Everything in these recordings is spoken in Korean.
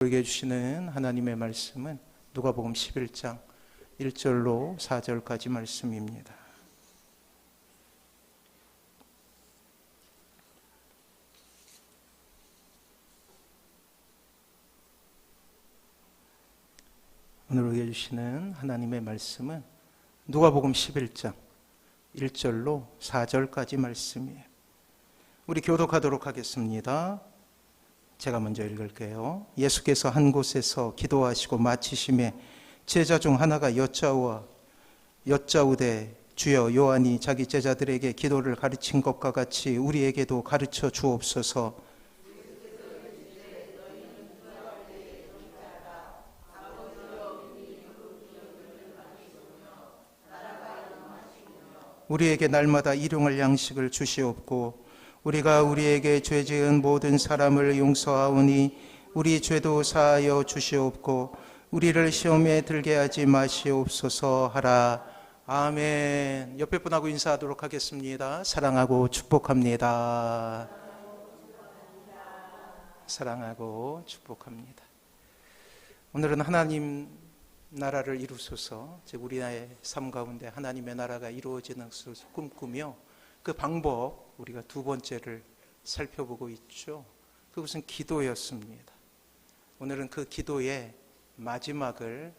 우리에게 해주시는 하나님의 말씀은 누가복음 11장 1절로 4절까지 말씀입니다. 오늘 우리에게 해주시는 하나님의 말씀은 누가복음 11장 1절로 4절까지 말씀이에요. 우리 교독하도록 하겠습니다. 제가 먼저 읽을게요. 예수께서 한 곳에서 기도하시고 마치심에 제자 중 하나가 여짜오되 주여, 요한이 자기 제자들에게 기도를 가르친 것과 같이 우리에게도 가르쳐 주옵소서. 우리에게 날마다 일용할 양식을 주시옵고 우리가 우리에게 죄 지은 모든 사람을 용서하오니 우리 죄도 사하여 주시옵고 우리를 시험에 들게 하지 마시옵소서 하라. 아멘. 옆에 분하고 인사하도록 하겠습니다. 사랑하고 축복합니다. 사랑하고 축복합니다. 오늘은 하나님 나라를 이루소서, 즉 우리의 삶 가운데 하나님의 나라가 이루어지는 것을 꿈꾸며 그 방법, 우리가 두 번째를 살펴보고 있죠. 그것은 기도였습니다. 오늘은 그 기도의 마지막을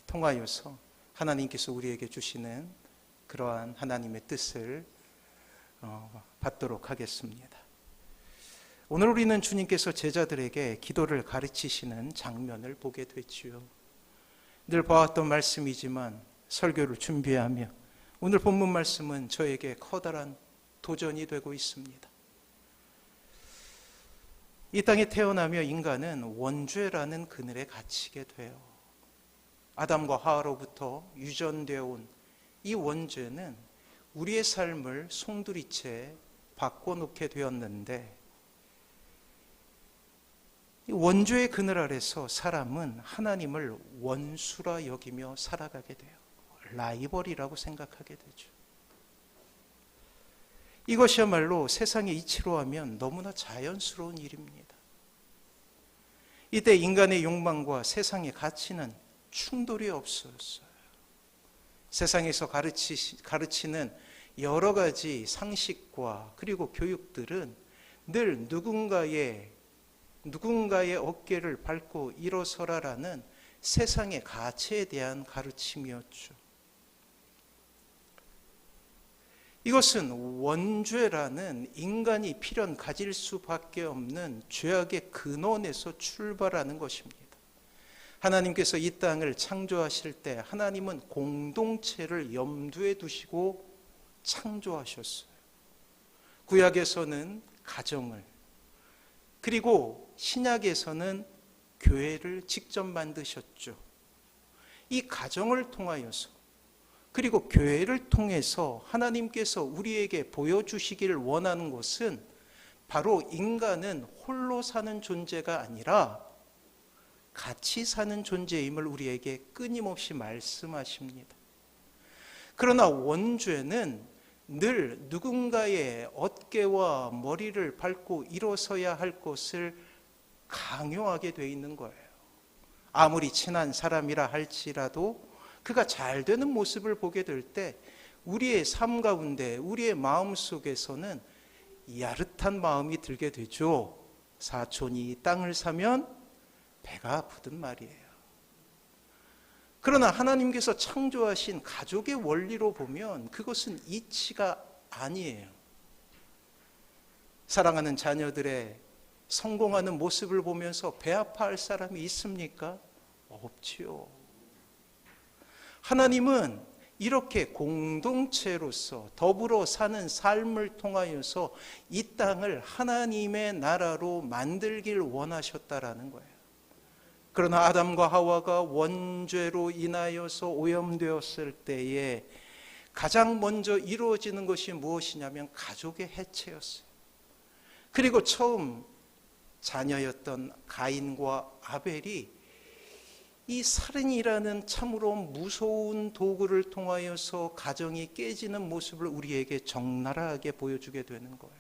통하여서 하나님께서 우리에게 주시는 그러한 하나님의 뜻을 받도록 하겠습니다. 오늘 우리는 주님께서 제자들에게 기도를 가르치시는 장면을 보게 되지요. 늘 봐왔던 말씀이지만 설교를 준비하며 오늘 본문 말씀은 저에게 커다란 도전이 되고 있습니다. 이 땅에 태어나며 인간은 원죄라는 그늘에 갇히게 돼요. 아담과 하와로부터 유전되어 온 이 원죄는 우리의 삶을 송두리째 바꿔놓게 되었는데, 이 원죄의 그늘 아래서 사람은 하나님을 원수라 여기며 살아가게 돼요. 라이벌이라고 생각하게 되죠. 이것이야말로 세상의 이치로 하면 너무나 자연스러운 일입니다. 이때 인간의 욕망과 세상의 가치는 충돌이 없었어요. 세상에서 가르치는 여러 가지 상식과 그리고 교육들은 늘 누군가의 어깨를 밟고 일어서라라는 세상의 가치에 대한 가르침이었죠. 이것은 원죄라는 인간이 필연 가질 수밖에 없는 죄악의 근원에서 출발하는 것입니다. 하나님께서 이 땅을 창조하실 때 하나님은 공동체를 염두에 두시고 창조하셨어요. 구약에서는 가정을, 그리고 신약에서는 교회를 직접 만드셨죠. 이 가정을 통하여서, 그리고 교회를 통해서 하나님께서 우리에게 보여주시기를 원하는 것은 바로 인간은 홀로 사는 존재가 아니라 같이 사는 존재임을 우리에게 끊임없이 말씀하십니다. 그러나 원죄는 늘 누군가의 어깨와 머리를 밟고 일어서야 할 것을 강요하게 돼 있는 거예요. 아무리 친한 사람이라 할지라도 그가 잘 되는 모습을 보게 될 때 우리의 삶 가운데, 우리의 마음 속에서는 야릇한 마음이 들게 되죠. 사촌이 땅을 사면 배가 아프단 말이에요. 그러나 하나님께서 창조하신 가족의 원리로 보면 그것은 이치가 아니에요. 사랑하는 자녀들의 성공하는 모습을 보면서 배 아파할 사람이 있습니까? 없지요. 하나님은 이렇게 공동체로서 더불어 사는 삶을 통하여서 이 땅을 하나님의 나라로 만들길 원하셨다라는 거예요. 그러나 아담과 하와가 원죄로 인하여서 오염되었을 때에 가장 먼저 이루어지는 것이 무엇이냐면 가족의 해체였어요. 그리고 처음 자녀였던 가인과 아벨이 이 살인이라는 참으로 무서운 도구를 통하여서 가정이 깨지는 모습을 우리에게 적나라하게 보여주게 되는 거예요.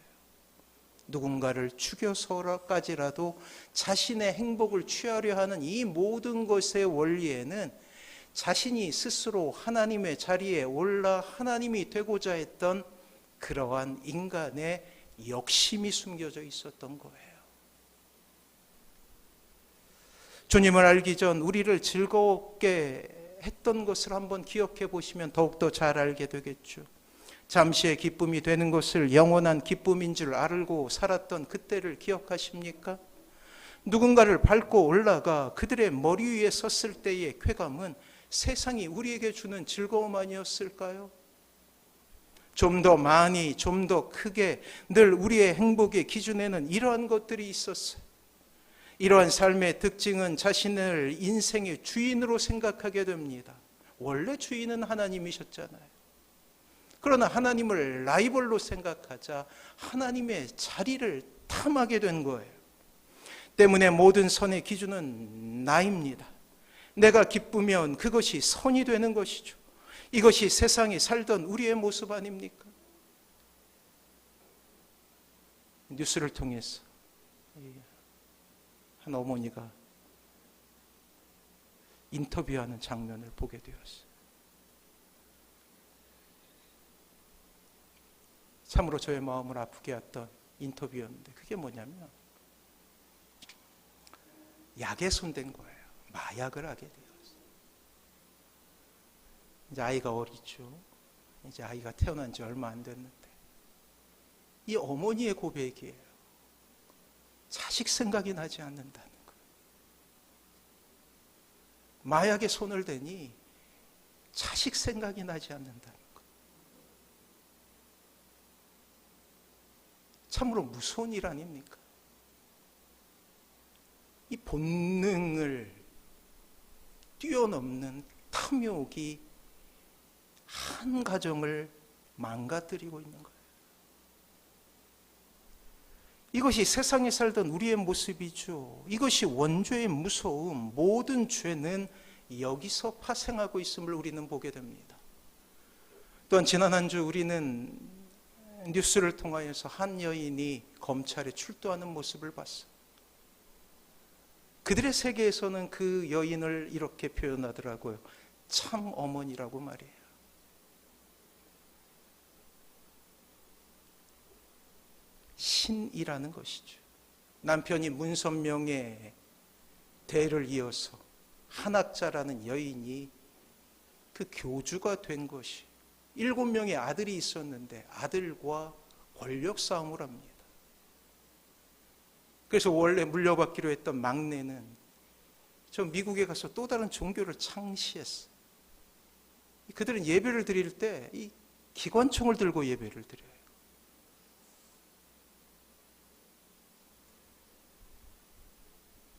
누군가를 죽여서까지라도 자신의 행복을 취하려 하는 이 모든 것의 원리에는 자신이 스스로 하나님의 자리에 올라 하나님이 되고자 했던 그러한 인간의 욕심이 숨겨져 있었던 거예요. 주님을 알기 전 우리를 즐겁게 했던 것을 한번 기억해 보시면 더욱더 잘 알게 되겠죠. 잠시의 기쁨이 되는 것을 영원한 기쁨인 줄 알고 살았던 그때를 기억하십니까? 누군가를 밟고 올라가 그들의 머리 위에 섰을 때의 쾌감은 세상이 우리에게 주는 즐거움 아니었을까요? 좀 더 많이, 좀 더 크게 늘 우리의 행복의 기준에는 이러한 것들이 있었어요. 이러한 삶의 특징은 자신을 인생의 주인으로 생각하게 됩니다. 원래 주인은 하나님이셨잖아요. 그러나 하나님을 라이벌로 생각하자 하나님의 자리를 탐하게 된 거예요. 때문에 모든 선의 기준은 나입니다. 내가 기쁘면 그것이 선이 되는 것이죠. 이것이 세상에 살던 우리의 모습 아닙니까? 뉴스를 통해서 한 어머니가 인터뷰하는 장면을 보게 되었어요. 참으로 저의 마음을 아프게 했던 인터뷰였는데 그게 뭐냐면 약에 손댄 거예요. 마약을 하게 되었어요. 이제 아이가 어리죠. 이제 아이가 태어난 지 얼마 안 됐는데 이 어머니의 고백이에요. 자식 생각이 나지 않는다는 거예요. 마약에 손을 대니 자식 생각이 나지 않는다는 거예요. 참으로 무서운 일 아닙니까? 이 본능을 뛰어넘는 탐욕이 한 가정을 망가뜨리고 있는 거예요. 이것이 세상에 살던 우리의 모습이죠. 이것이 원죄의 무서움, 모든 죄는 여기서 파생하고 있음을 우리는 보게 됩니다. 또한 지난 한 주 우리는 뉴스를 통하여서 한 여인이 검찰에 출두하는 모습을 봤어요. 그들의 세계에서는 그 여인을 이렇게 표현하더라고요. 참 어머니라고 말이에요. 신이라는 것이죠. 남편이 문선명의 대를 이어서 한학자라는 여인이 그 교주가 된 것이 7명의 아들이 있었는데 아들과 권력 싸움을 합니다. 그래서 원래 물려받기로 했던 막내는 저 미국에 가서 또 다른 종교를 창시했어요. 그들은 예배를 드릴 때 이 기관총을 들고 예배를 드려요.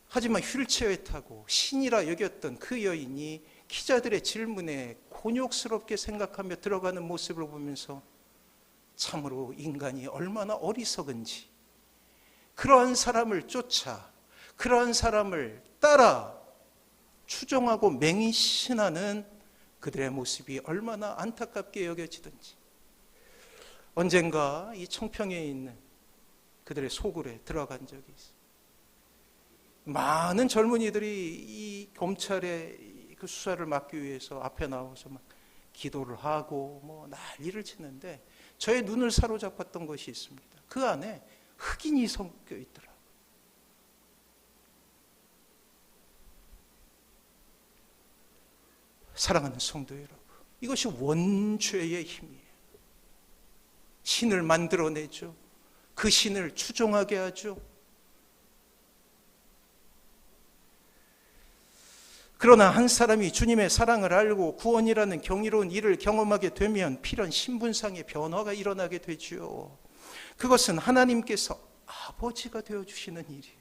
하지만 휠체어에 타고 신이라 여겼던 그 여인이 기자들의 질문에 곤욕스럽게 생각하며 들어가는 모습을 보면서 참으로 인간이 얼마나 어리석은지 그러한 사람을 쫓아 그러한 사람을 따라 추종하고 맹신하는 그들의 모습이 얼마나 안타깝게 여겨지든지 언젠가 이 청평에 있는 그들의 소굴에 들어간 적이 있어요. 많은 젊은이들이 이 검찰의 그 수사를 막기 위해서 앞에 나와서 막 기도를 하고 뭐 난리를 치는데 저의 눈을 사로잡았던 것이 있습니다. 그 안에 흑인이 섞여 있더라고요. 사랑하는 성도 여러분, 이것이 원죄의 힘이에요. 신을 만들어내죠. 그 신을 추종하게 하죠. 그러나 한 사람이 주님의 사랑을 알고 구원이라는 경이로운 일을 경험하게 되면 필연 신분상의 변화가 일어나게 되죠. 그것은 하나님께서 아버지가 되어주시는 일이에요.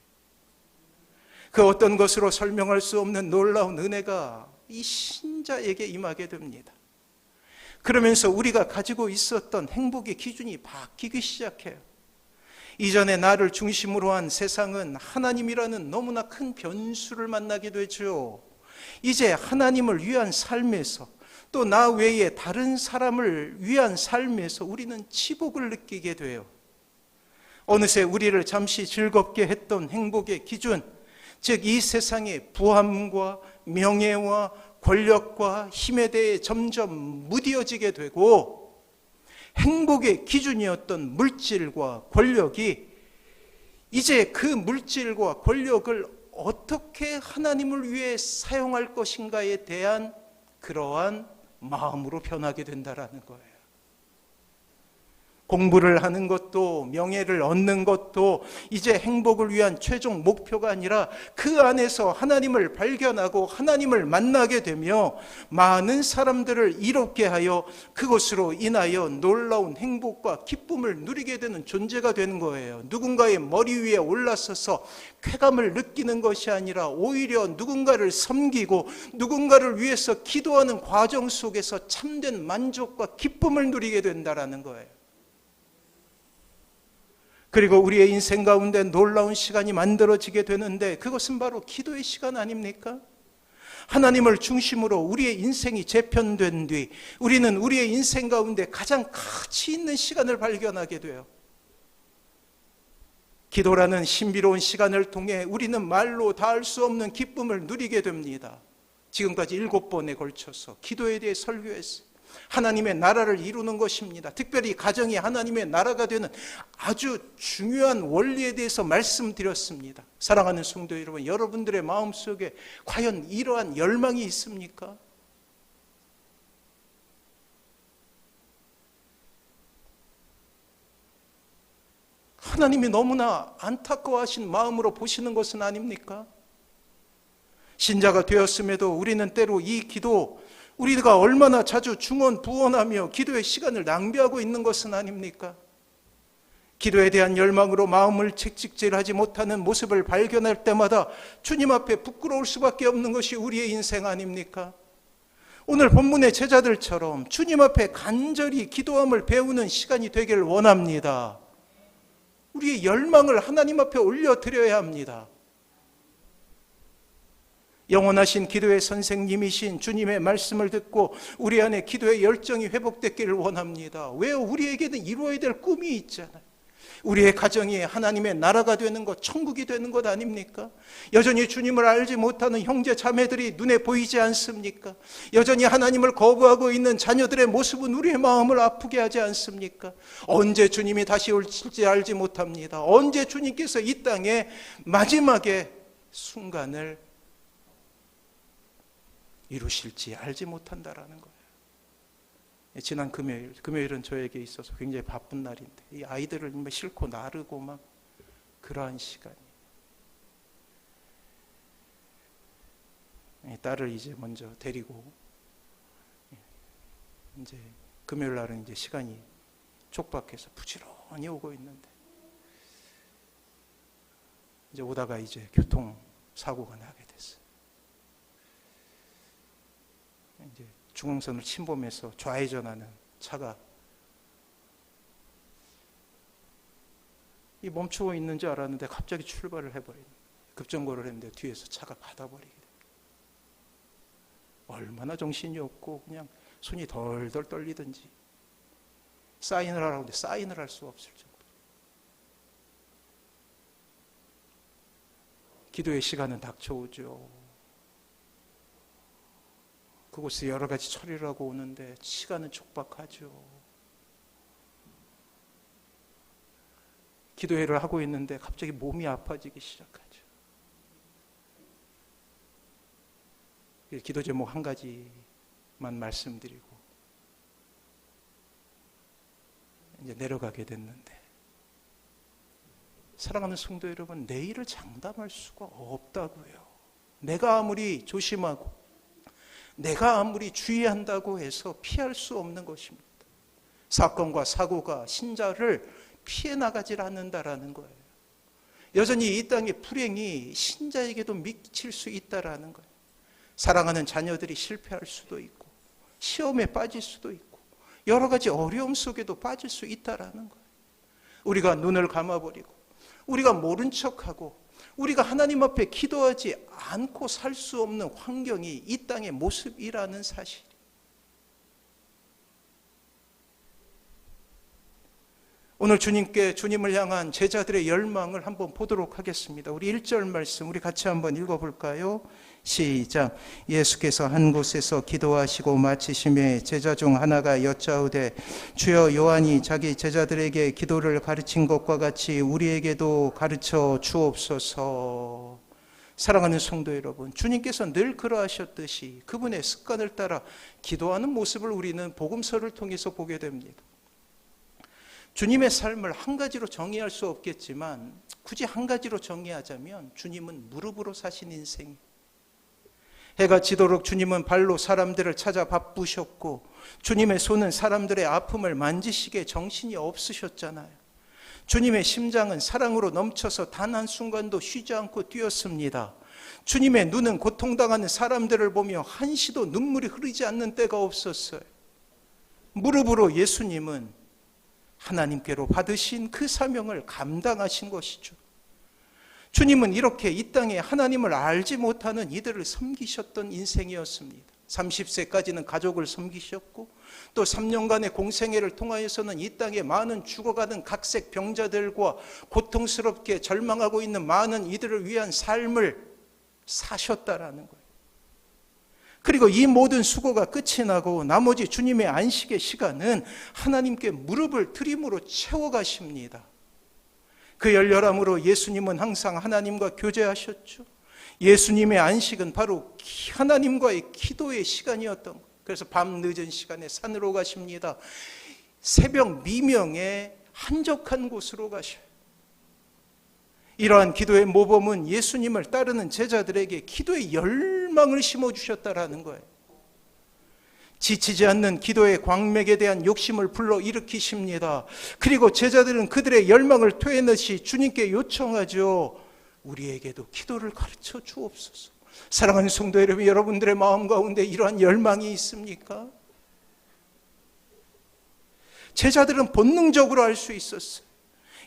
그 어떤 것으로 설명할 수 없는 놀라운 은혜가 이 신자에게 임하게 됩니다. 그러면서 우리가 가지고 있었던 행복의 기준이 바뀌기 시작해요. 이전에 나를 중심으로 한 세상은 하나님이라는 너무나 큰 변수를 만나게 되죠. 이제 하나님을 위한 삶에서 또 나 외에 다른 사람을 위한 삶에서 우리는 지복을 느끼게 돼요. 어느새 우리를 잠시 즐겁게 했던 행복의 기준, 즉 이 세상의 부함과 명예와 권력과 힘에 대해 점점 무뎌지게 되고, 행복의 기준이었던 물질과 권력이 이제 그 물질과 권력을 어떻게 하나님을 위해 사용할 것인가에 대한 그러한 마음으로 변하게 된다라는 거예요. 공부를 하는 것도 명예를 얻는 것도 이제 행복을 위한 최종 목표가 아니라 그 안에서 하나님을 발견하고 하나님을 만나게 되며 많은 사람들을 이롭게 하여 그것으로 인하여 놀라운 행복과 기쁨을 누리게 되는 존재가 되는 거예요. 누군가의 머리 위에 올라서서 쾌감을 느끼는 것이 아니라 오히려 누군가를 섬기고 누군가를 위해서 기도하는 과정 속에서 참된 만족과 기쁨을 누리게 된다라는 거예요. 그리고 우리의 인생 가운데 놀라운 시간이 만들어지게 되는데 그것은 바로 기도의 시간 아닙니까? 하나님을 중심으로 우리의 인생이 재편된 뒤 우리는 우리의 인생 가운데 가장 가치 있는 시간을 발견하게 돼요. 기도라는 신비로운 시간을 통해 우리는 말로 닿을 수 없는 기쁨을 누리게 됩니다. 지금까지 7번에 걸쳐서 기도에 대해 설교했어요. 하나님의 나라를 이루는 것입니다. 특별히 가정이 하나님의 나라가 되는 아주 중요한 원리에 대해서 말씀드렸습니다. 사랑하는 성도 여러분, 여러분들의 마음속에 과연 이러한 열망이 있습니까? 하나님이 너무나 안타까워하신 마음으로 보시는 것은 아닙니까? 신자가 되었음에도 우리는 때로 이 기도, 우리가 얼마나 자주 중언부언하며 기도의 시간을 낭비하고 있는 것은 아닙니까? 기도에 대한 열망으로 마음을 채찍질하지 못하는 모습을 발견할 때마다 주님 앞에 부끄러울 수밖에 없는 것이 우리의 인생 아닙니까? 오늘 본문의 제자들처럼 주님 앞에 간절히 기도함을 배우는 시간이 되길 원합니다. 우리의 열망을 하나님 앞에 올려드려야 합니다. 영원하신 기도의 선생님이신 주님의 말씀을 듣고 우리 안에 기도의 열정이 회복되기를 원합니다. 왜요? 우리에게는 이루어야 될 꿈이 있잖아요. 우리의 가정이 하나님의 나라가 되는 것, 천국이 되는 것 아닙니까? 여전히 주님을 알지 못하는 형제 자매들이 눈에 보이지 않습니까? 여전히 하나님을 거부하고 있는 자녀들의 모습은 우리의 마음을 아프게 하지 않습니까? 언제 주님이 다시 올지 알지 못합니다. 언제 주님께서 이 땅에 마지막의 순간을 이루실지 알지 못한다라는 거예요. 지난 금요일은 저에게 있어서 굉장히 바쁜 날인데 이 아이들을 싣고 나르고 막 그러한 시간이, 딸을 이제 먼저 데리고 이제 금요일 날은 이제 시간이 촉박해서 부지런히 오고 있는데 이제 오다가 이제 교통사고가 나게 됐어요. 이제 중앙선을 침범해서 좌회전하는 차가 이 멈추고 있는 줄 알았는데 갑자기 출발을 해버리는, 급정거를 했는데 뒤에서 차가 받아버리게 됩니다. 얼마나 정신이 없고 그냥 손이 덜덜 떨리든지 사인을 하라고 하는데 사인을 할 수 없을 정도. 기도의 시간은 닥쳐오죠. 그곳에 여러 가지 처리를 하고 오는데 시간은 촉박하죠. 기도회를 하고 있는데 갑자기 몸이 아파지기 시작하죠. 기도 제목 한 가지만 말씀드리고 이제 내려가게 됐는데, 사랑하는 성도 여러분, 내일을 장담할 수가 없다고요. 내가 아무리 조심하고 내가 아무리 주의한다고 해서 피할 수 없는 것입니다. 사건과 사고가 신자를 피해 나가질 않는다라는 거예요. 여전히 이 땅의 불행이 신자에게도 미칠 수 있다라는 거예요. 사랑하는 자녀들이 실패할 수도 있고 시험에 빠질 수도 있고 여러 가지 어려움 속에도 빠질 수 있다라는 거예요. 우리가 눈을 감아버리고 우리가 모른 척하고 우리가 하나님 앞에 기도하지 않고 살 수 없는 환경이 이 땅의 모습이라는 사실. 오늘 주님을 향한 제자들의 열망을 한번 보도록 하겠습니다. 우리 1절 말씀 우리 같이 한번 읽어볼까요? 시작. 예수께서 한 곳에서 기도하시고 마치심에 제자 중 하나가 여짜오되 주여, 요한이 자기 제자들에게 기도를 가르친 것과 같이 우리에게도 가르쳐 주옵소서. 사랑하는 성도 여러분, 주님께서 늘 그러하셨듯이 그분의 습관을 따라 기도하는 모습을 우리는 복음서를 통해서 보게 됩니다. 주님의 삶을 한 가지로 정의할 수 없겠지만 굳이 한 가지로 정의하자면 주님은 무릎으로 사신 인생. 해가 지도록 주님은 발로 사람들을 찾아 바쁘셨고 주님의 손은 사람들의 아픔을 만지시게 정신이 없으셨잖아요. 주님의 심장은 사랑으로 넘쳐서 단 한순간도 쉬지 않고 뛰었습니다. 주님의 눈은 고통당하는 사람들을 보며 한시도 눈물이 흐르지 않는 때가 없었어요. 무릎으로 예수님은 하나님께로 받으신 그 사명을 감당하신 것이죠. 주님은 이렇게 이 땅에 하나님을 알지 못하는 이들을 섬기셨던 인생이었습니다. 30세까지는 가족을 섬기셨고 또 3년간의 공생애를 통하여서는 이 땅에 많은 죽어가는 각색 병자들과 고통스럽게 절망하고 있는 많은 이들을 위한 삶을 사셨다라는 거예요. 그리고 이 모든 수고가 끝이 나고 나머지 주님의 안식의 시간은 하나님께 무릎을 들임으로 채워가십니다. 그 열렬함으로 예수님은 항상 하나님과 교제하셨죠. 예수님의 안식은 바로 하나님과의 기도의 시간이었던 거예요. 그래서 밤 늦은 시간에 산으로 가십니다. 새벽 미명에 한적한 곳으로 가셔요. 이러한 기도의 모범은 예수님을 따르는 제자들에게 기도의 열망을 심어주셨다라는 거예요. 지치지 않는 기도의 광맥에 대한 욕심을 불러일으키십니다. 그리고 제자들은 그들의 열망을 토해내시 주님께 요청하죠. 우리에게도 기도를 가르쳐 주옵소서. 사랑하는 성도 여러분, 여러분들의 마음 가운데 이러한 열망이 있습니까? 제자들은 본능적으로 알 수 있었어요.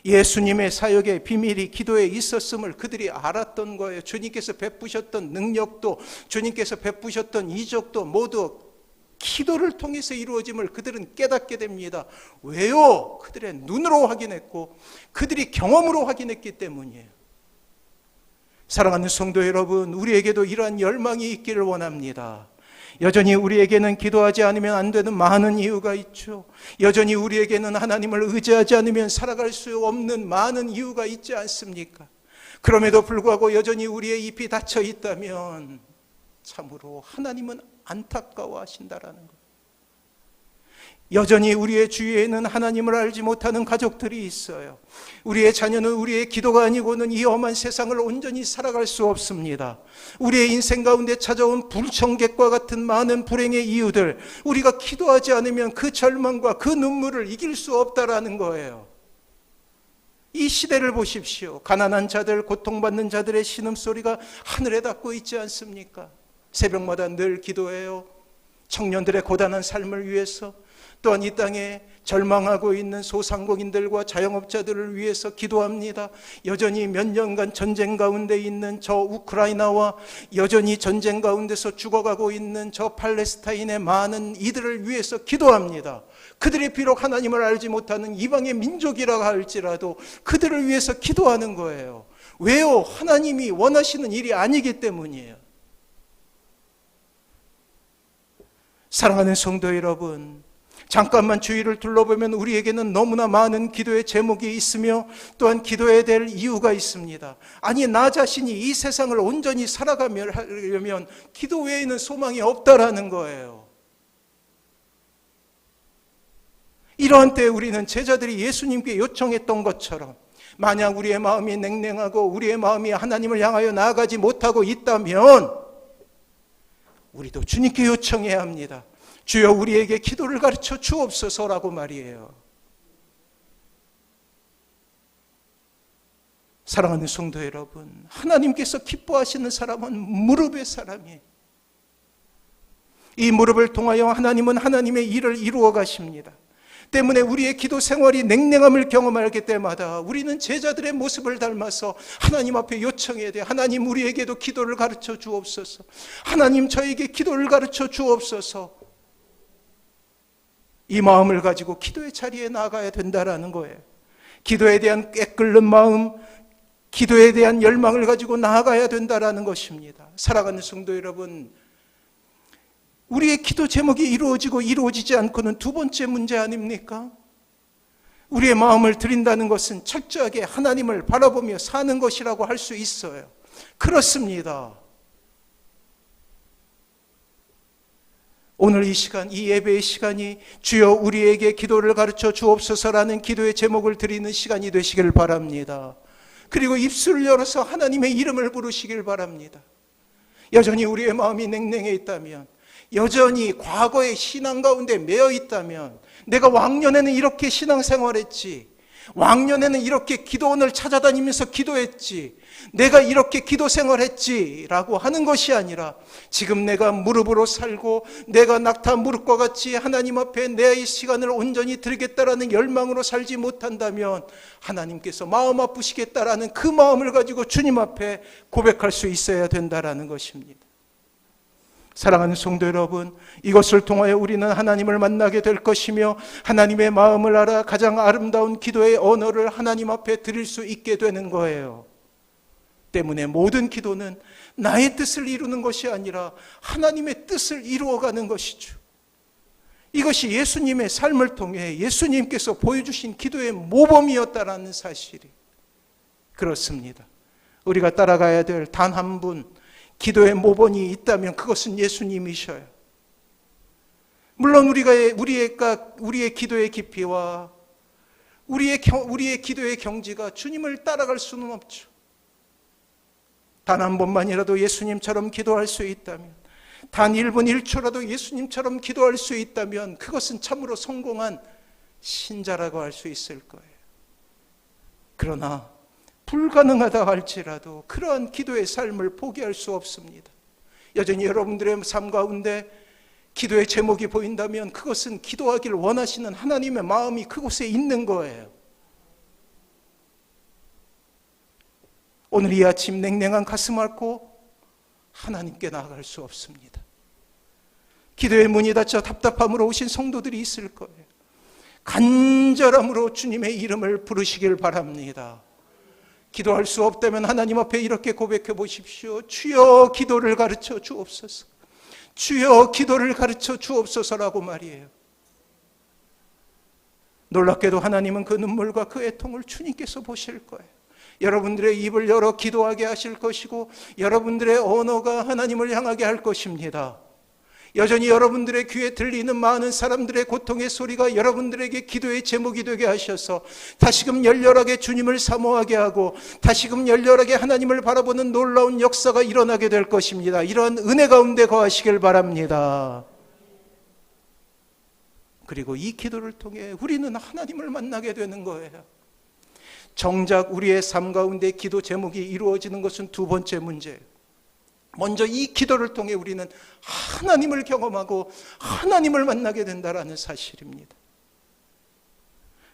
예수님의 사역의 비밀이 기도에 있었음을 그들이 알았던 거예요. 주님께서 베푸셨던 능력도 주님께서 베푸셨던 이적도 모두 기도를 통해서 이루어짐을 그들은 깨닫게 됩니다. 왜요? 그들의 눈으로 확인했고 그들이 경험으로 확인했기 때문이에요. 사랑하는 성도 여러분, 우리에게도 이러한 열망이 있기를 원합니다. 여전히 우리에게는 기도하지 않으면 안 되는 많은 이유가 있죠. 여전히 우리에게는 하나님을 의지하지 않으면 살아갈 수 없는 많은 이유가 있지 않습니까? 그럼에도 불구하고 여전히 우리의 잎이 닫혀 있다면 참으로 하나님은 안타까워하신다라는 것. 여전히 우리의 주위에는 하나님을 알지 못하는 가족들이 있어요. 우리의 자녀는 우리의 기도가 아니고는 이 험한 세상을 온전히 살아갈 수 없습니다. 우리의 인생 가운데 찾아온 불청객과 같은 많은 불행의 이유들, 우리가 기도하지 않으면 그 절망과 그 눈물을 이길 수 없다라는 거예요. 이 시대를 보십시오. 가난한 자들, 고통받는 자들의 신음소리가 하늘에 닿고 있지 않습니까? 새벽마다 늘 기도해요. 청년들의 고단한 삶을 위해서, 또한 이 땅에 절망하고 있는 소상공인들과 자영업자들을 위해서 기도합니다. 여전히 몇 년간 전쟁 가운데 있는 저 우크라이나와 여전히 전쟁 가운데서 죽어가고 있는 저 팔레스타인의 많은 이들을 위해서 기도합니다. 그들이 비록 하나님을 알지 못하는 이방의 민족이라 할지라도 그들을 위해서 기도하는 거예요. 왜요? 하나님이 원하시는 일이 아니기 때문이에요. 사랑하는 성도 여러분, 잠깐만 주위를 둘러보면 우리에게는 너무나 많은 기도의 제목이 있으며 또한 기도해야 될 이유가 있습니다. 아니, 나 자신이 이 세상을 온전히 살아가려면 기도 외에는 소망이 없다라는 거예요. 이러한 때에 우리는 제자들이 예수님께 요청했던 것처럼 만약 우리의 마음이 냉랭하고 우리의 마음이 하나님을 향하여 나아가지 못하고 있다면 우리도 주님께 요청해야 합니다. 주여, 우리에게 기도를 가르쳐 주옵소서라고 말이에요. 사랑하는 성도 여러분, 하나님께서 기뻐하시는 사람은 무릎의 사람이에요. 이 무릎을 통하여 하나님은 하나님의 일을 이루어 가십니다. 때문에 우리의 기도 생활이 냉랭함을 경험할 때마다 우리는 제자들의 모습을 닮아서 하나님 앞에 요청해야 돼요. 하나님, 우리에게도 기도를 가르쳐 주옵소서. 하나님, 저에게 기도를 가르쳐 주옵소서. 이 마음을 가지고 기도의 자리에 나가야 된다라는 거예요. 기도에 대한 깨끓는 마음, 기도에 대한 열망을 가지고 나아가야 된다라는 것입니다. 사랑하는 성도 여러분, 우리의 기도 제목이 이루어지고 이루어지지 않고는 두 번째 문제 아닙니까? 우리의 마음을 드린다는 것은 철저하게 하나님을 바라보며 사는 것이라고 할 수 있어요. 그렇습니다. 오늘 이 시간, 이 예배의 시간이 주여 우리에게 기도를 가르쳐 주옵소서라는 기도의 제목을 드리는 시간이 되시길 바랍니다. 그리고 입술을 열어서 하나님의 이름을 부르시길 바랍니다. 여전히 우리의 마음이 냉랭해 있다면, 여전히 과거의 신앙 가운데 매여 있다면, 내가 왕년에는 이렇게 신앙생활했지, 왕년에는 이렇게 기도원을 찾아다니면서 기도했지, 내가 이렇게 기도 생활했지 라고 하는 것이 아니라 지금 내가 무릎으로 살고 내가 낙타 무릎과 같이 하나님 앞에 내 시간을 온전히 드리겠다라는 열망으로 살지 못한다면 하나님께서 마음 아프시겠다라는 그 마음을 가지고 주님 앞에 고백할 수 있어야 된다라는 것입니다. 사랑하는 성도 여러분, 이것을 통하여 우리는 하나님을 만나게 될 것이며 하나님의 마음을 알아 가장 아름다운 기도의 언어를 하나님 앞에 드릴 수 있게 되는 거예요. 때문에 모든 기도는 나의 뜻을 이루는 것이 아니라 하나님의 뜻을 이루어가는 것이죠. 이것이 예수님의 삶을 통해 예수님께서 보여주신 기도의 모범이었다라는 사실이 그렇습니다. 우리가 따라가야 될 단 한 분, 기도의 모범이 있다면 그것은 예수님이셔요. 물론 우리의 기도의 깊이와 우리의 기도의 경지가 주님을 따라갈 수는 없죠. 단 한 번만이라도 예수님처럼 기도할 수 있다면, 단 1분 1초라도 예수님처럼 기도할 수 있다면 그것은 참으로 성공한 신자라고 할 수 있을 거예요. 그러나 불가능하다 할지라도 그러한 기도의 삶을 포기할 수 없습니다. 여전히 여러분들의 삶 가운데 기도의 제목이 보인다면 그것은 기도하기를 원하시는 하나님의 마음이 그곳에 있는 거예요. 오늘 이 아침 냉랭한 가슴 앓고 하나님께 나아갈 수 없습니다. 기도의 문이 닫혀 답답함으로 오신 성도들이 있을 거예요. 간절함으로 주님의 이름을 부르시길 바랍니다. 기도할 수 없다면 하나님 앞에 이렇게 고백해 보십시오. 주여 기도를 가르쳐 주옵소서. 주여 기도를 가르쳐 주옵소서라고 말이에요. 놀랍게도 하나님은 그 눈물과 그 애통을 주님께서 보실 거예요. 여러분들의 입을 열어 기도하게 하실 것이고 여러분들의 언어가 하나님을 향하게 할 것입니다. 여전히 여러분들의 귀에 들리는 많은 사람들의 고통의 소리가 여러분들에게 기도의 제목이 되게 하셔서 다시금 열렬하게 주님을 사모하게 하고 다시금 열렬하게 하나님을 바라보는 놀라운 역사가 일어나게 될 것입니다. 이러한 은혜 가운데 거하시길 바랍니다. 그리고 이 기도를 통해 우리는 하나님을 만나게 되는 거예요. 정작 우리의 삶 가운데 기도 제목이 이루어지는 것은 두 번째 문제예요. 먼저 이 기도를 통해 우리는 하나님을 경험하고 하나님을 만나게 된다는 사실입니다.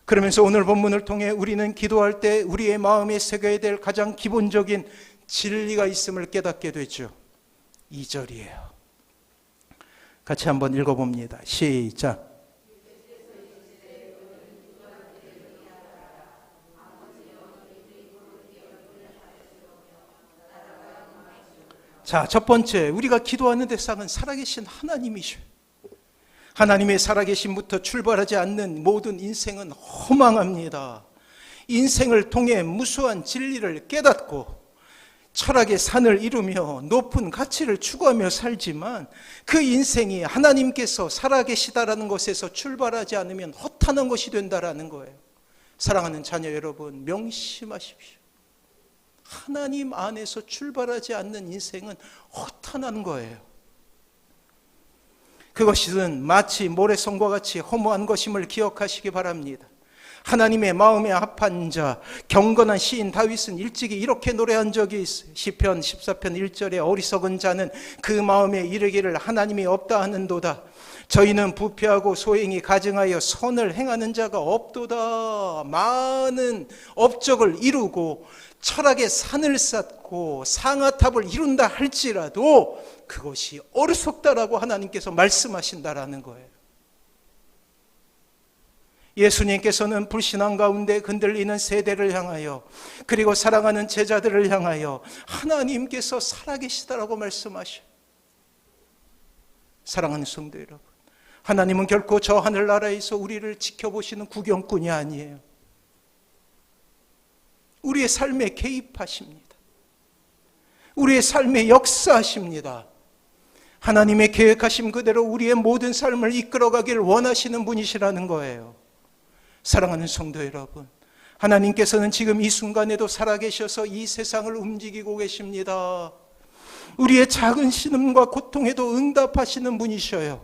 그러면서 오늘 본문을 통해 우리는 기도할 때 우리의 마음에 새겨야 될 가장 기본적인 진리가 있음을 깨닫게 되죠. 2절이에요. 같이 한번 읽어봅니다. 시작. 자, 첫 번째, 우리가 기도하는 대상은 살아계신 하나님이셔요. 하나님의 살아계심부터 출발하지 않는 모든 인생은 허망합니다. 인생을 통해 무수한 진리를 깨닫고 철학의 산을 이루며 높은 가치를 추구하며 살지만 그 인생이 하나님께서 살아계시다라는 것에서 출발하지 않으면 허탄한 것이 된다라는 거예요. 사랑하는 자녀 여러분, 명심하십시오. 하나님 안에서 출발하지 않는 인생은 허탄한 거예요. 그것은 마치 모래성과 같이 허무한 것임을 기억하시기 바랍니다. 하나님의 마음에 합한 자, 경건한 시인 다윗은 일찍이 이렇게 노래한 적이 있어요. 시편 14편 1절에 어리석은 자는 그 마음에 이르기를 하나님이 없다 하는도다. 저희는 부패하고 소행이 가증하여 선을 행하는 자가 없도다. 많은 업적을 이루고 철학의 산을 쌓고 상아탑을 이룬다 할지라도 그것이 어리석다라고 하나님께서 말씀하신다라는 거예요. 예수님께서는 불신앙 가운데 흔들리는 세대를 향하여, 그리고 사랑하는 제자들을 향하여 하나님께서 살아계시다라고 말씀하셔. 사랑하는 성도 여러분, 하나님은 결코 저 하늘나라에서 우리를 지켜보시는 구경꾼이 아니에요. 우리의 삶에 개입하십니다. 우리의 삶에 역사하십니다. 하나님의 계획하심 그대로 우리의 모든 삶을 이끌어가길 원하시는 분이시라는 거예요. 사랑하는 성도 여러분, 하나님께서는 지금 이 순간에도 살아계셔서 이 세상을 움직이고 계십니다. 우리의 작은 신음과 고통에도 응답하시는 분이셔요.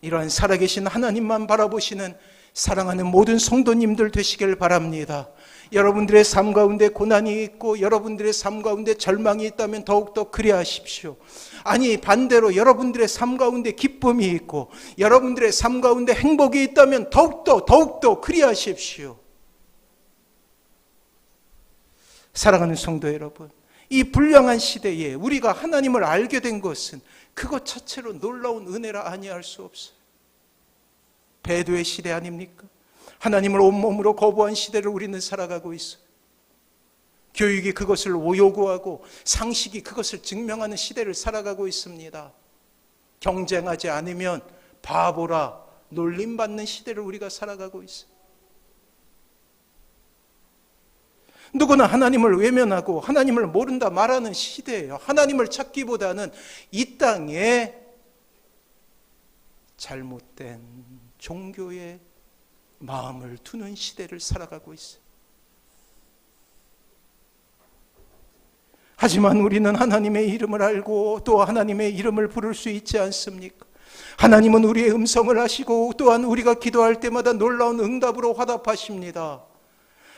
이러한 살아계신 하나님만 바라보시는 사랑하는 모든 성도님들 되시길 바랍니다. 여러분들의 삶 가운데 고난이 있고 여러분들의 삶 가운데 절망이 있다면 더욱더 그리하십시오. 아니, 반대로 여러분들의 삶 가운데 기쁨이 있고 여러분들의 삶 가운데 행복이 있다면 더욱더 그리하십시오. 사랑하는 성도 여러분, 이 불량한 시대에 우리가 하나님을 알게 된 것은 그것 자체로 놀라운 은혜라 아니할 수 없어요. 배도의 시대 아닙니까? 하나님을 온몸으로 거부한 시대를 우리는 살아가고 있어요. 교육이 그것을 요구하고 상식이 그것을 증명하는 시대를 살아가고 있습니다. 경쟁하지 않으면 바보라 놀림받는 시대를 우리가 살아가고 있어요. 누구나 하나님을 외면하고 하나님을 모른다 말하는 시대예요. 하나님을 찾기보다는 이 땅에 잘못된 종교의 마음을 두는 시대를 살아가고 있어요. 하지만 우리는 하나님의 이름을 알고 또 하나님의 이름을 부를 수 있지 않습니까? 하나님은 우리의 음성을 아시고 또한 우리가 기도할 때마다 놀라운 응답으로 화답하십니다.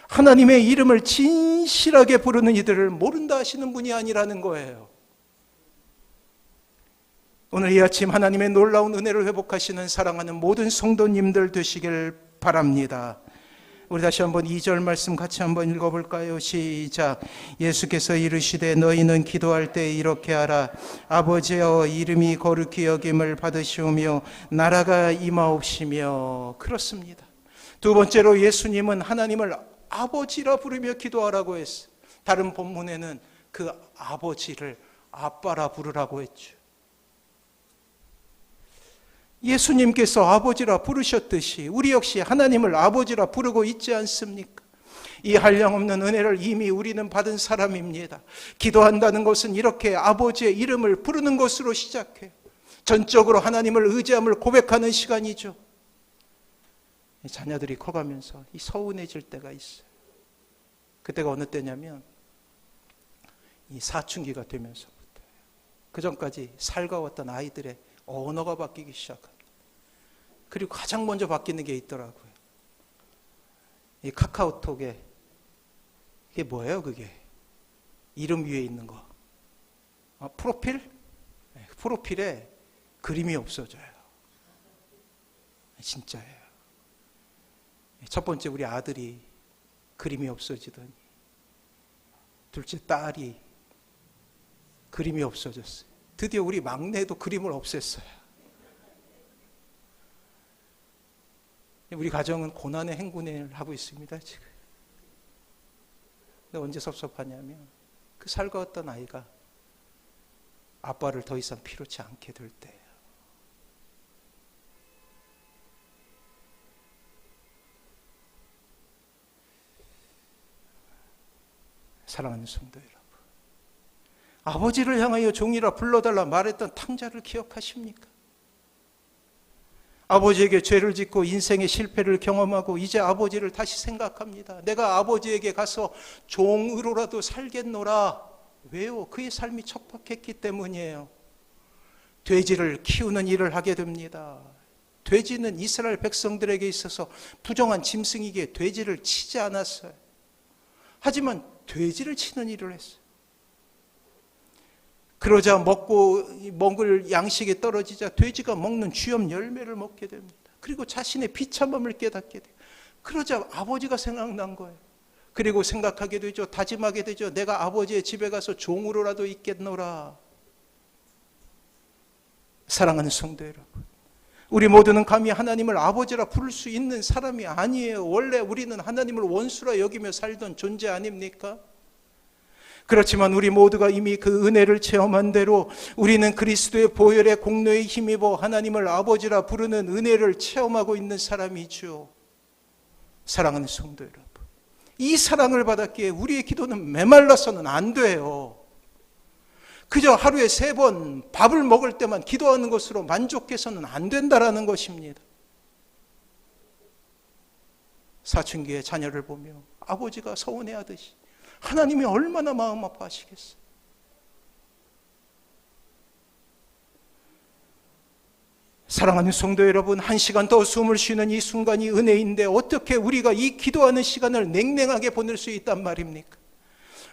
하나님의 이름을 진실하게 부르는 이들을 모른다 하시는 분이 아니라는 거예요. 오늘 이 아침 하나님의 놀라운 은혜를 회복하시는 사랑하는 모든 성도님들 되시길 바랍니다. 우리 다시 한번 2절 말씀 같이 한번 읽어볼까요? 시작. 예수께서 이르시되 너희는 기도할 때 이렇게 하라. 아버지여 이름이 거룩히 여김을 받으시오며 나라가 임하옵시며. 그렇습니다. 두 번째로 예수님은 하나님을 아버지라 부르며 기도하라고 했어요. 다른 본문에는 그 아버지를 아빠라 부르라고 했죠. 예수님께서 아버지라 부르셨듯이 우리 역시 하나님을 아버지라 부르고 있지 않습니까? 이 한량없는 은혜를 이미 우리는 받은 사람입니다. 기도한다는 것은 이렇게 아버지의 이름을 부르는 것으로 시작해요. 전적으로 하나님을 의지함을 고백하는 시간이죠. 자녀들이 커가면서 이 서운해질 때가 있어요. 그때가 어느 때냐면 이 사춘기가 되면서부터예요. 그 전까지 살가웠던 아이들의 언어가 바뀌기 시작합니다. 그리고 가장 먼저 바뀌는 게 있더라고요. 이 카카오톡에 이게 뭐예요? 그게 이름 위에 있는 거. 프로필? 프로필에 그림이 없어져요. 진짜예요. 첫 번째 우리 아들이 그림이 없어지더니 둘째 딸이 그림이 없어졌어요. 드디어 우리 막내도 그림을 없앴어요. 우리 가정은 고난의 행군을 하고 있습니다, 지금. 근데 언제 섭섭하냐면 그 살가웠던 아이가 아빠를 더 이상 필요치 않게 될 때예요. 사랑하는 성도 여러분, 아버지를 향하여 종이라 불러달라 말했던 탕자를 기억하십니까? 아버지에게 죄를 짓고 인생의 실패를 경험하고 이제 아버지를 다시 생각합니다. 내가 아버지에게 가서 종으로라도 살겠노라. 왜요? 그의 삶이 척박했기 때문이에요. 돼지를 키우는 일을 하게 됩니다. 돼지는 이스라엘 백성들에게 있어서 부정한 짐승이기에 돼지를 치지 않았어요. 하지만 돼지를 치는 일을 했어요. 그러자 먹을 양식이 떨어지자 돼지가 먹는 쥐염 열매를 먹게 됩니다. 그리고 자신의 비참함을 깨닫게 돼요. 그러자 아버지가 생각난 거예요. 그리고 생각하게 되죠. 다짐하게 되죠. 내가 아버지의 집에 가서 종으로라도 있겠노라. 사랑하는 성도 여러분, 우리 모두는 감히 하나님을 아버지라 부를 수 있는 사람이 아니에요. 원래 우리는 하나님을 원수라 여기며 살던 존재 아닙니까? 그렇지만 우리 모두가 이미 그 은혜를 체험한 대로 우리는 그리스도의 보혈의 공로에 힘입어 하나님을 아버지라 부르는 은혜를 체험하고 있는 사람이죠. 사랑하는 성도 여러분, 이 사랑을 받았기에 우리의 기도는 메말라서는 안 돼요. 그저 하루에 3번 밥을 먹을 때만 기도하는 것으로 만족해서는 안 된다라는 것입니다. 사춘기의 자녀를 보며 아버지가 서운해하듯이 하나님이 얼마나 마음 아파하시겠어요. 사랑하는 성도 여러분, 1시간 더 숨을 쉬는 이 순간이 은혜인데 어떻게 우리가 이 기도하는 시간을 냉랭하게 보낼 수 있단 말입니까?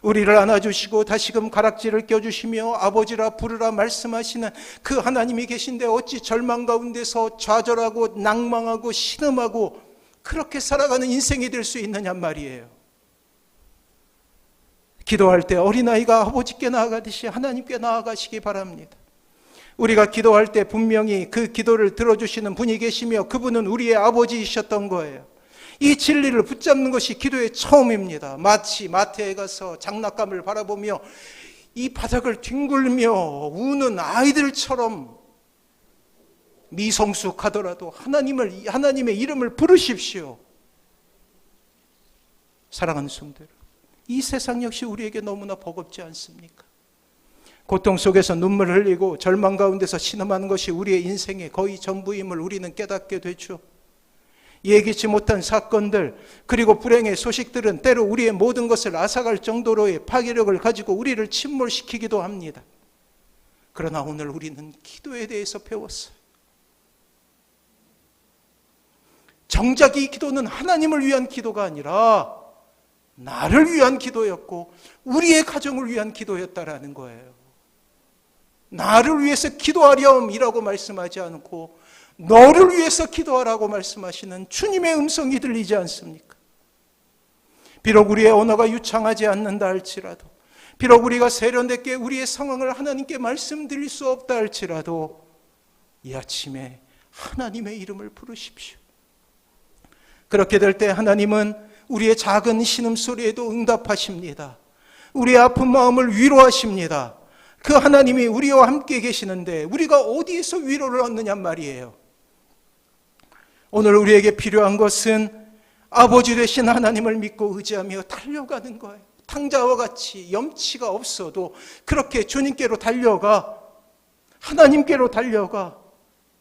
우리를 안아주시고 다시금 가락지를 껴주시며 아버지라 부르라 말씀하시는 그 하나님이 계신데 어찌 절망 가운데서 좌절하고 낭망하고 신음하고 그렇게 살아가는 인생이 될 수 있느냐 말이에요. 기도할 때 어린아이가 아버지께 나아가듯이 하나님께 나아가시기 바랍니다. 우리가 기도할 때 분명히 그 기도를 들어주시는 분이 계시며 그분은 우리의 아버지이셨던 거예요. 이 진리를 붙잡는 것이 기도의 처음입니다. 마치 마트에 가서 장난감을 바라보며 이 바닥을 뒹굴며 우는 아이들처럼 미성숙하더라도 하나님의 이름을 부르십시오. 사랑하는 성도 여러분, 이 세상 역시 우리에게 너무나 버겁지 않습니까? 고통 속에서 눈물을 흘리고 절망 가운데서 신음하는 것이 우리의 인생의 거의 전부임을 우리는 깨닫게 되죠. 예기치 못한 사건들 그리고 불행의 소식들은 때로 우리의 모든 것을 앗아갈 정도로의 파괴력을 가지고 우리를 침몰시키기도 합니다. 그러나 오늘 우리는 기도에 대해서 배웠어요. 정작 이 기도는 하나님을 위한 기도가 아니라 나를 위한 기도였고 우리의 가정을 위한 기도였다라는 거예요. 나를 위해서 기도하렴이라고 말씀하지 않고 너를 위해서 기도하라고 말씀하시는 주님의 음성이 들리지 않습니까? 비록 우리의 언어가 유창하지 않는다 할지라도, 비록 우리가 세련되게 우리의 상황을 하나님께 말씀드릴 수 없다 할지라도 이 아침에 하나님의 이름을 부르십시오. 그렇게 될 때 하나님은 우리의 작은 신음소리에도 응답하십니다. 우리의 아픈 마음을 위로하십니다. 그 하나님이 우리와 함께 계시는데 우리가 어디에서 위로를 얻느냐 말이에요. 오늘 우리에게 필요한 것은 아버지 되신 하나님을 믿고 의지하며 달려가는 거예요. 탕자와 같이 염치가 없어도 그렇게 주님께로 달려가, 하나님께로 달려가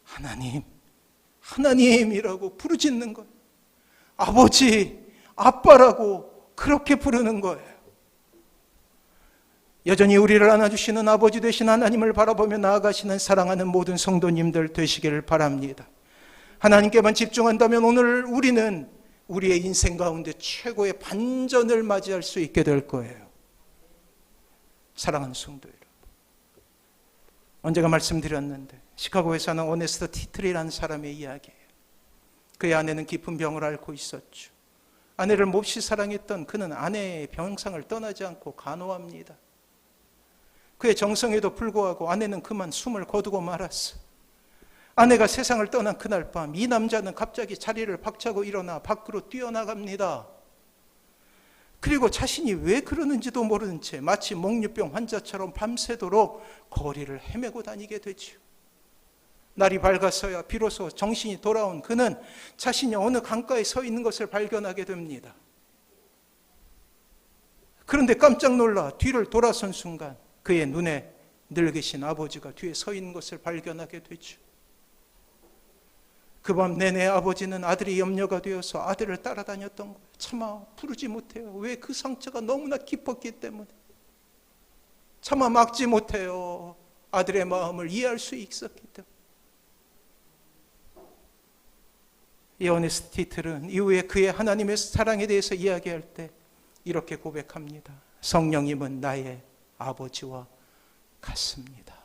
하나님, 하나님이라고 부르짖는 거예요. 아버지, 아빠라고 그렇게 부르는 거예요. 여전히 우리를 안아주시는 아버지 되신 하나님을 바라보며 나아가시는 사랑하는 모든 성도님들 되시기를 바랍니다. 하나님께만 집중한다면 오늘 우리는 우리의 인생 가운데 최고의 반전을 맞이할 수 있게 될 거예요. 사랑하는 성도 여러분, 언제가 말씀드렸는데 시카고에 사는 오네스트 티틀이라는 사람의 이야기예요. 그의 아내는 깊은 병을 앓고 있었죠. 아내를 몹시 사랑했던 그는 아내의 병상을 떠나지 않고 간호합니다. 그의 정성에도 불구하고 아내는 그만 숨을 거두고 말았어요. 아내가 세상을 떠난 그날 밤 이 남자는 갑자기 자리를 박차고 일어나 밖으로 뛰어나갑니다. 그리고 자신이 왜 그러는지도 모르는 채 마치 몽유병 환자처럼 밤새도록 거리를 헤매고 다니게 되죠. 날이 밝아서야 비로소 정신이 돌아온 그는 자신이 어느 강가에 서 있는 것을 발견하게 됩니다. 그런데 깜짝 놀라 뒤를 돌아선 순간 그의 눈에 늙으신 아버지가 뒤에 서 있는 것을 발견하게 되죠. 그 밤 내내 아버지는 아들이 염려가 되어서 아들을 따라다녔던 거예요. 차마 부르지 못해요. 왜? 그 상처가 너무나 깊었기 때문에. 차마 막지 못해요. 아들의 마음을 이해할 수 있었기 때문에. 이 오네스트 티틀은 이후에 그의 하나님의 사랑에 대해서 이야기할 때 이렇게 고백합니다. 성령님은 나의 아버지와 같습니다.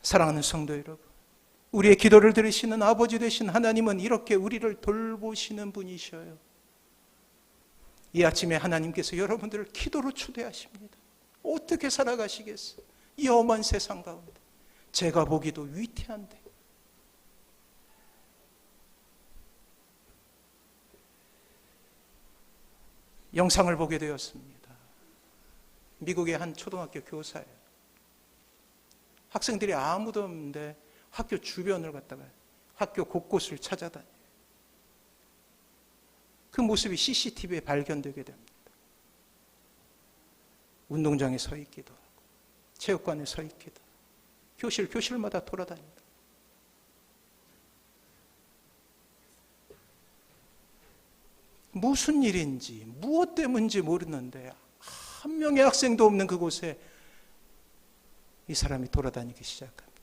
사랑하는 성도 여러분, 우리의 기도를 들으시는 아버지 되신 하나님은 이렇게 우리를 돌보시는 분이셔요. 이 아침에 하나님께서 여러분들을 기도로 초대하십니다. 어떻게 살아가시겠어요? 이 험한 세상 가운데 제가 보기도 위태한데 영상을 보게 되었습니다. 미국의 한 초등학교 교사예요. 학생들이 아무도 없는데 학교 주변을 갔다가 학교 곳곳을 찾아다녀요. 그 모습이 CCTV에 발견되게 됩니다. 운동장에 서 있기도 하고 체육관에 서 있기도 하고 교실마다 돌아다닙니다. 무슨 일인지 무엇 때문인지 모르는데 한 명의 학생도 없는 그곳에 이 사람이 돌아다니기 시작합니다.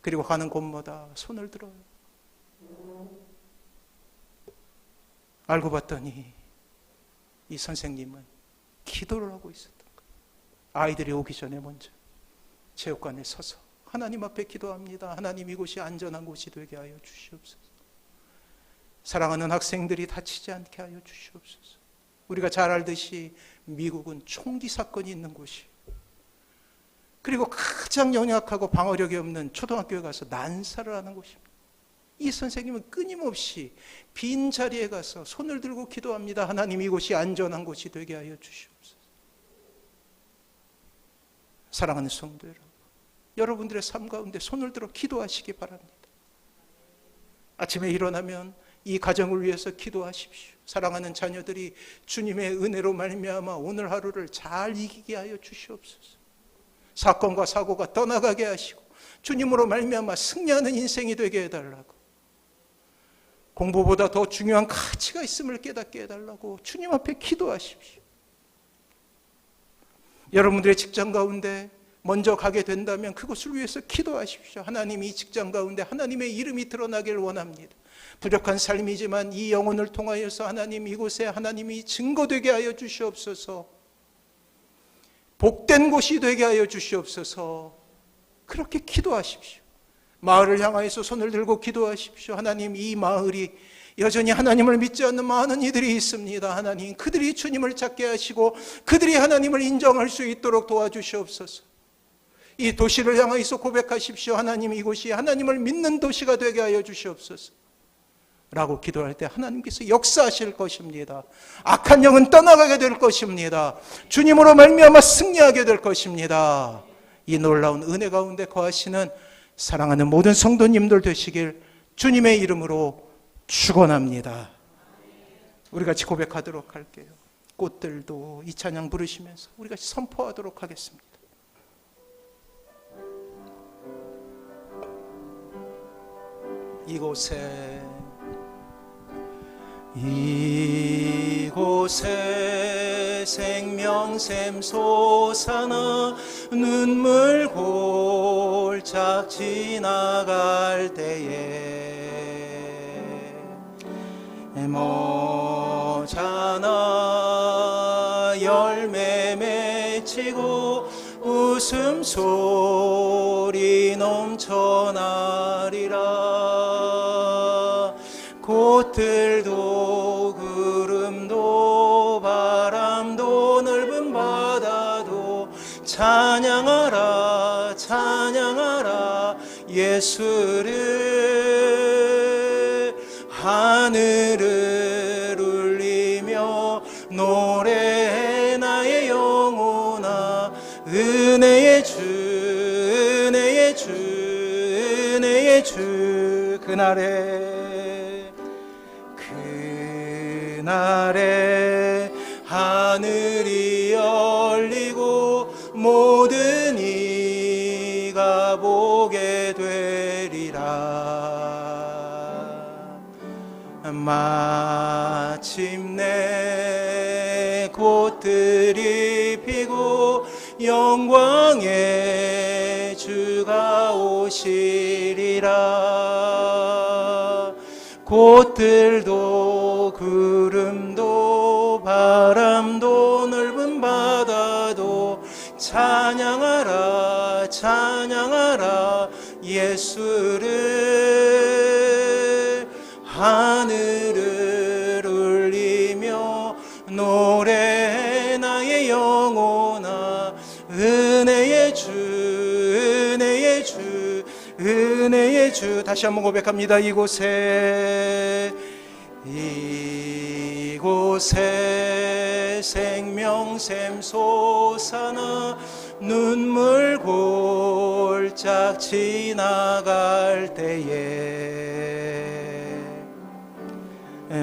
그리고 가는 곳마다 손을 들어요. 알고 봤더니 이 선생님은 기도를 하고 있었던 거예요. 아이들이 오기 전에 먼저 체육관에 서서 하나님 앞에 기도합니다. 하나님, 이곳이 안전한 곳이 되게 하여 주시옵소서. 사랑하는 학생들이 다치지 않게 하여 주시옵소서. 우리가 잘 알듯이 미국은 총기 사건이 있는 곳이에요. 그리고 가장 연약하고 방어력이 없는 초등학교에 가서 난사를 하는 곳입니다. 이 선생님은 끊임없이 빈자리에 가서 손을 들고 기도합니다. 하나님, 이곳이 안전한 곳이 되게 하여 주시옵소서. 사랑하는 성도 여러분, 여러분들의 삶 가운데 손을 들어 기도하시기 바랍니다. 아침에 일어나면 이 가정을 위해서 기도하십시오. 사랑하는 자녀들이 주님의 은혜로 말미암아 오늘 하루를 잘 이기게 하여 주시옵소서. 사건과 사고가 떠나가게 하시고 주님으로 말미암아 승리하는 인생이 되게 해달라고, 공부보다 더 중요한 가치가 있음을 깨닫게 해달라고 주님 앞에 기도하십시오. 여러분들의 직장 가운데 먼저 가게 된다면 그것을 위해서 기도하십시오. 하나님, 이 직장 가운데 하나님의 이름이 드러나길 원합니다. 부족한 삶이지만 이 영혼을 통하여서 하나님, 이곳에 하나님이 증거되게 하여 주시옵소서. 복된 곳이 되게 하여 주시옵소서. 그렇게 기도하십시오. 마을을 향하여서 손을 들고 기도하십시오. 하나님, 이 마을이 여전히 하나님을 믿지 않는 많은 이들이 있습니다. 하나님, 그들이 주님을 찾게 하시고 그들이 하나님을 인정할 수 있도록 도와주시옵소서. 이 도시를 향하여서 고백하십시오. 하나님, 이곳이 하나님을 믿는 도시가 되게 하여 주시옵소서 라고 기도할 때 하나님께서 역사하실 것입니다. 악한 영은 떠나가게 될 것입니다. 주님으로 말미암아 승리하게 될 것입니다. 이 놀라운 은혜 가운데 거하시는 사랑하는 모든 성도님들 되시길 주님의 이름으로 축원합니다. 우리 같이 고백하도록 할게요. 꽃들도 이 찬양 부르시면서 우리 같이 선포하도록 하겠습니다. 이곳에 생명샘 솟아나 눈물 골짝 지나갈 때에 모자나 열매 맺히고 웃음소리 넘쳐나리라. 꽃들도 구름도 바람도 넓은 바다도 찬양하라 찬양하라 예수를. 하늘을 울리며 노래해 나의 영혼아. 은혜의 주 은혜의 주 은혜의 주. 그날에 하늘이 열리고 모든 이가 보게 되리라. 마침내 꽃들이 피고 영광의 주가 오시리라. 꽃들도 구름도 바람도 넓은 바다도 찬양하라 찬양하라 예수를. 하늘을 울리며 노래해 나의 영혼아. 은혜의 주 은혜의 주 은혜의 주. 다시 한번 고백합니다. 이곳에 이곳에 생명샘 솟아나 눈물 골짝 지나갈 때에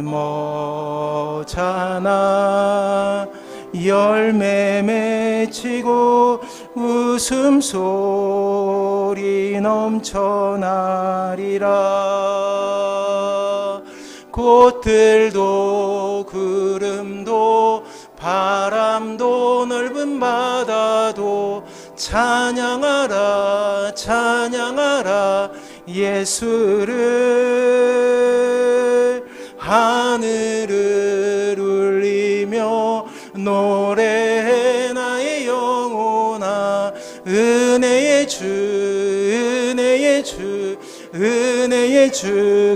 모자나 열매 맺히고 웃음소리 넘쳐나리라. 꽃들도 구름도 바람도 넓은 바다도 찬양하라 찬양하라 예수를. 하늘을 울리며 노래해 나의 영혼아. 은혜의 주 은혜의 주 은혜의 주.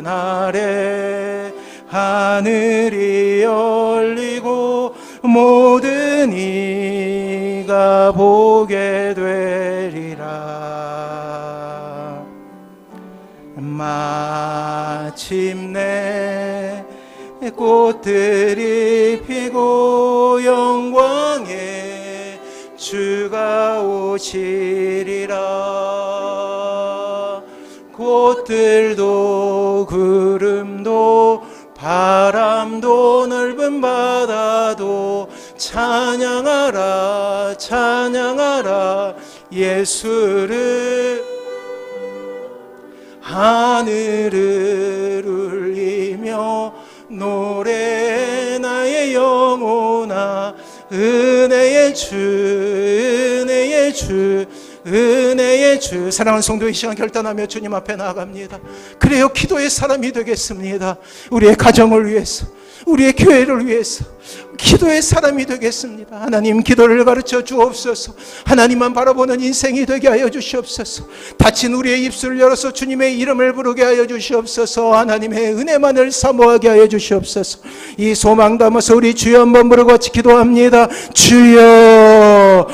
그날에 하늘이 열리고 모든 이가 보게 되리라. 마침내 꽃들이 피고 영광의 주가 오시리라. 꽃들도 구름도 바람도 넓은 바다도 찬양하라 찬양하라 예수를. 하늘을 울리며 노래해 나의 영혼아. 은혜의 주 은혜의 주 은혜의 주. 사랑하는 성도, 이 시간 결단하며 주님 앞에 나아갑니다. 그래요, 기도의 사람이 되겠습니다. 우리의 가정을 위해서, 우리의 교회를 위해서 기도의 사람이 되겠습니다. 하나님, 기도를 가르쳐 주옵소서. 하나님만 바라보는 인생이 되게 하여 주시옵소서. 다친 우리의 입술을 열어서 주님의 이름을 부르게 하여 주시옵소서. 하나님의 은혜만을 사모하게 하여 주시옵소서. 이 소망 담아서 우리 주여 한번 부르고 같이 기도합니다. 주여.